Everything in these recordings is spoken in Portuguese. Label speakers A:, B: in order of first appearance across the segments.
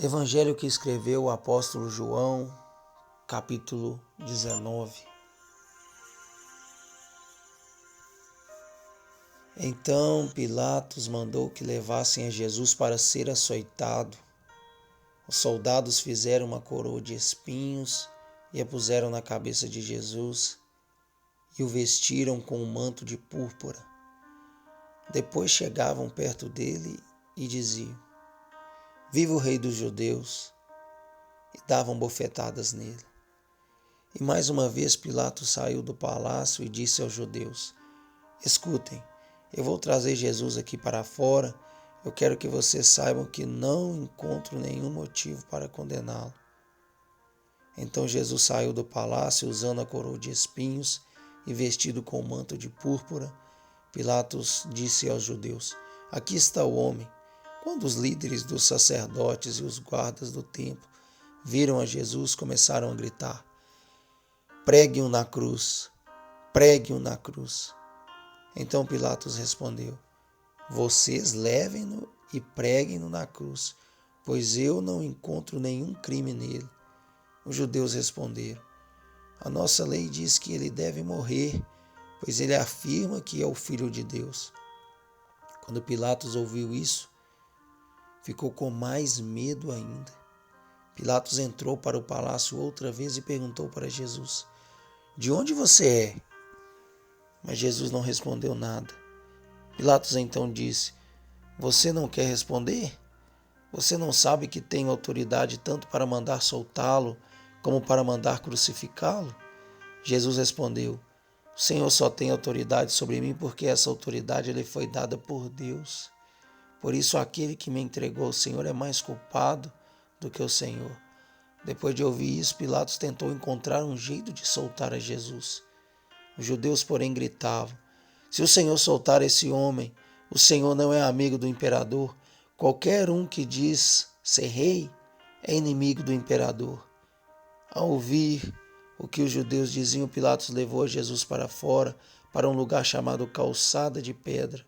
A: Evangelho que escreveu o apóstolo João, capítulo 19. Então Pilatos mandou que levassem a Jesus para ser açoitado. Os soldados fizeram uma coroa de espinhos e a puseram na cabeça de Jesus e o vestiram com um manto de púrpura. Depois chegavam perto dele e diziam: Viva o Rei dos Judeus! E davam bofetadas nele. E mais uma vez Pilatos saiu do palácio e disse aos judeus: Escutem, eu vou trazer Jesus aqui para fora. Eu quero que vocês saibam que não encontro nenhum motivo para condená-lo. Então Jesus saiu do palácio usando a coroa de espinhos e vestido com o manto de púrpura. Pilatos disse aos judeus: Aqui está o homem. Quando os líderes dos sacerdotes e os guardas do templo viram a Jesus, começaram a gritar: Pregue-o na cruz! Pregue-o na cruz! Então Pilatos respondeu: Vocês levem-no e preguem-no na cruz, pois eu não encontro nenhum crime nele. Os judeus responderam: A nossa lei diz que ele deve morrer, pois ele afirma que é o Filho de Deus. Quando Pilatos ouviu isso, ficou com mais medo ainda. Pilatos entrou para o palácio outra vez e perguntou para Jesus: De onde você é? Mas Jesus não respondeu nada. Pilatos então disse: Você não quer responder? Você não sabe que tenho autoridade tanto para mandar soltá-lo como para mandar crucificá-lo? Jesus respondeu: O Senhor só tem autoridade sobre mim porque essa autoridade lhe foi dada por Deus. Por isso aquele que me entregou ao Senhor é mais culpado do que o Senhor. Depois de ouvir isso, Pilatos tentou encontrar um jeito de soltar a Jesus. Os judeus, porém, gritavam: Se o Senhor soltar esse homem, o Senhor não é amigo do imperador. Qualquer um que diz ser rei é inimigo do imperador. Ao ouvir o que os judeus diziam, Pilatos levou Jesus para fora, para um lugar chamado Calçada de Pedra.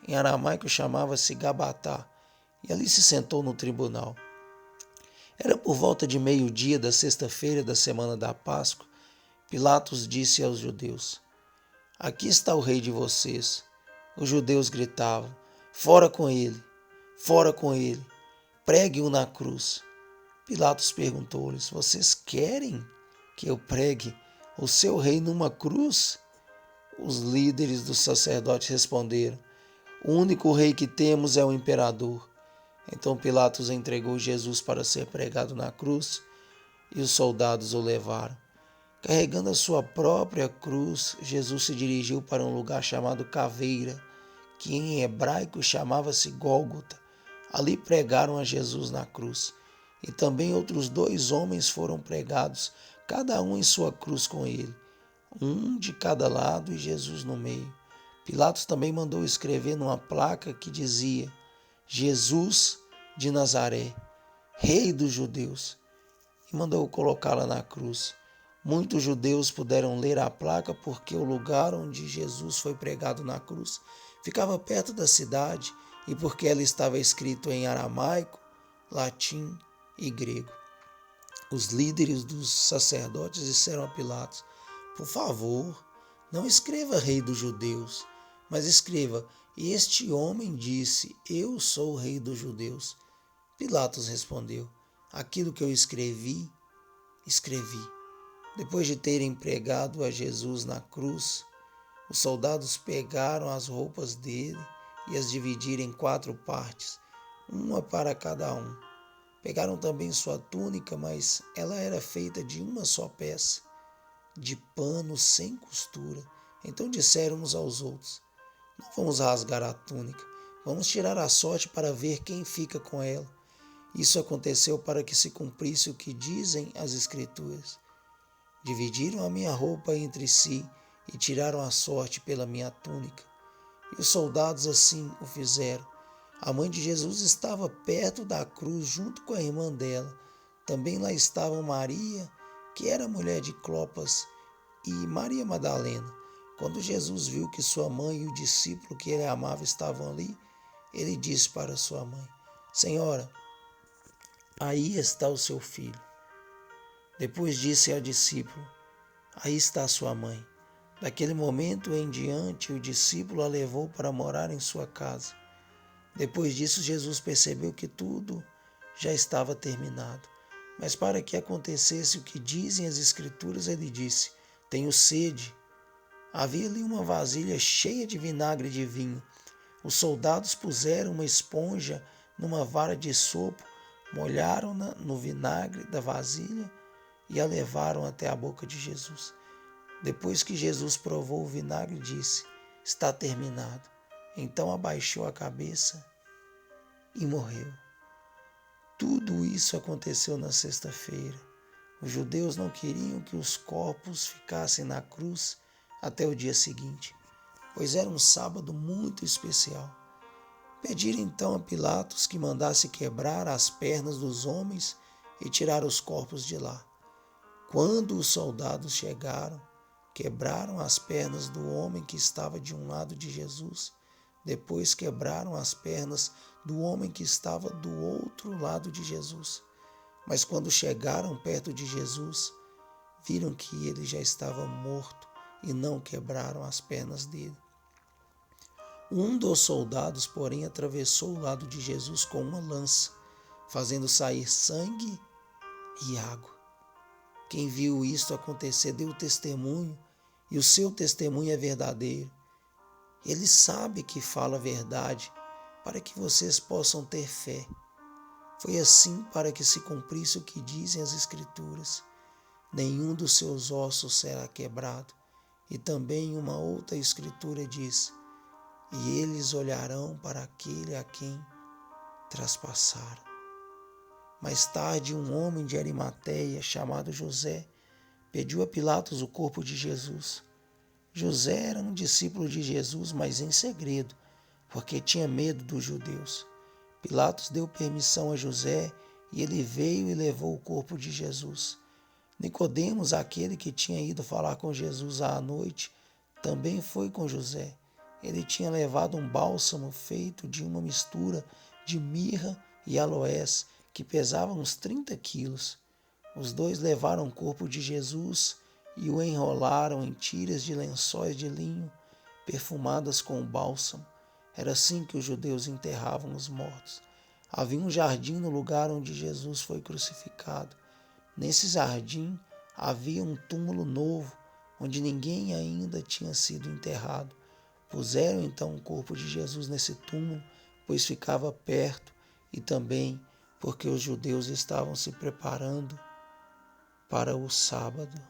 A: Em aramaico chamava-se Gabatá, e ali se sentou no tribunal. Era por volta de meio-dia da sexta-feira da semana da Páscoa. Pilatos disse aos judeus: Aqui está o rei de vocês. Os judeus gritavam: Fora com ele! Fora com ele! Pregue-o na cruz! Pilatos perguntou-lhes: Vocês querem que eu pregue o seu rei numa cruz? Os líderes dos sacerdotes responderam: O único rei que temos é o imperador. Então Pilatos entregou Jesus para ser pregado na cruz e os soldados o levaram. Carregando a sua própria cruz, Jesus se dirigiu para um lugar chamado Caveira, que em hebraico chamava-se Gólgota. Ali pregaram a Jesus na cruz. E também outros 2 homens foram pregados, cada um em sua cruz com ele, um de cada lado e Jesus no meio. Pilatos também mandou escrever numa placa que dizia: Jesus de Nazaré, Rei dos Judeus, e mandou colocá-la na cruz. Muitos judeus puderam ler a placa porque o lugar onde Jesus foi pregado na cruz ficava perto da cidade e porque ela estava escrito em aramaico, latim e grego. Os líderes dos sacerdotes disseram a Pilatos: Por favor, não escreva Rei dos Judeus, mas escreva: Este homem disse: Eu sou o Rei dos Judeus. Pilatos respondeu: Aquilo que eu escrevi, escrevi. Depois de terem pregado a Jesus na cruz, os soldados pegaram as roupas dele e as dividiram em 4 partes, uma para cada um. Pegaram também sua túnica, mas ela era feita de uma só peça, de pano sem costura. Então disseram uns aos outros: Não vamos rasgar a túnica, vamos tirar a sorte para ver quem fica com ela. Isso aconteceu para que se cumprisse o que dizem as Escrituras. Dividiram a minha roupa entre si e tiraram a sorte pela minha túnica. E os soldados assim o fizeram. A mãe de Jesus estava perto da cruz junto com a irmã dela. Também lá estavam Maria, que era mulher de Clopas, e Maria Madalena. Quando Jesus viu que sua mãe e o discípulo que ele amava estavam ali, ele disse para sua mãe: Senhora, aí está o seu filho. Depois disse ao discípulo: aí está sua mãe. Daquele momento em diante, o discípulo a levou para morar em sua casa. Depois disso, Jesus percebeu que tudo já estava terminado. Mas para que acontecesse o que dizem as Escrituras, ele disse: tenho sede. Havia ali uma vasilha cheia de vinagre de vinho. Os soldados puseram uma esponja numa vara de sopo, molharam-na no vinagre da vasilha e a levaram até a boca de Jesus. Depois que Jesus provou o vinagre, disse: está terminado. Então abaixou a cabeça e morreu. Tudo isso aconteceu na sexta-feira. Os judeus não queriam que os corpos ficassem na cruz até o dia seguinte, pois era um sábado muito especial. Pediram então a Pilatos que mandasse quebrar as pernas dos homens e tirar os corpos de lá. Quando os soldados chegaram, quebraram as pernas do homem que estava de um lado de Jesus. Depois quebraram as pernas do homem que estava do outro lado de Jesus. Mas quando chegaram perto de Jesus, viram que ele já estava morto e não quebraram as pernas dele. Um dos soldados, porém, atravessou o lado de Jesus com uma lança, fazendo sair sangue e água. Quem viu isto acontecer deu testemunho, e o seu testemunho é verdadeiro. Ele sabe que fala a verdade, para que vocês possam ter fé. Foi assim para que se cumprisse o que dizem as Escrituras: nenhum dos seus ossos será quebrado. E também uma outra Escritura diz: e eles olharão para aquele a quem traspassaram. Mais tarde, um homem de Arimateia, chamado José, pediu a Pilatos o corpo de Jesus. José era um discípulo de Jesus, mas em segredo, porque tinha medo dos judeus. Pilatos deu permissão a José e ele veio e levou o corpo de Jesus. Nicodemos, aquele que tinha ido falar com Jesus à noite, também foi com José. Ele tinha levado um bálsamo feito de uma mistura de mirra e aloés, que pesava uns 30 quilos. Os dois levaram o corpo de Jesus e o enrolaram em tiras de lençóis de linho, perfumadas com o bálsamo. Era assim que os judeus enterravam os mortos. Havia um jardim no lugar onde Jesus foi crucificado. Nesse jardim havia um túmulo novo, onde ninguém ainda tinha sido enterrado. Puseram então o corpo de Jesus nesse túmulo, pois ficava perto, e também porque os judeus estavam se preparando para o sábado.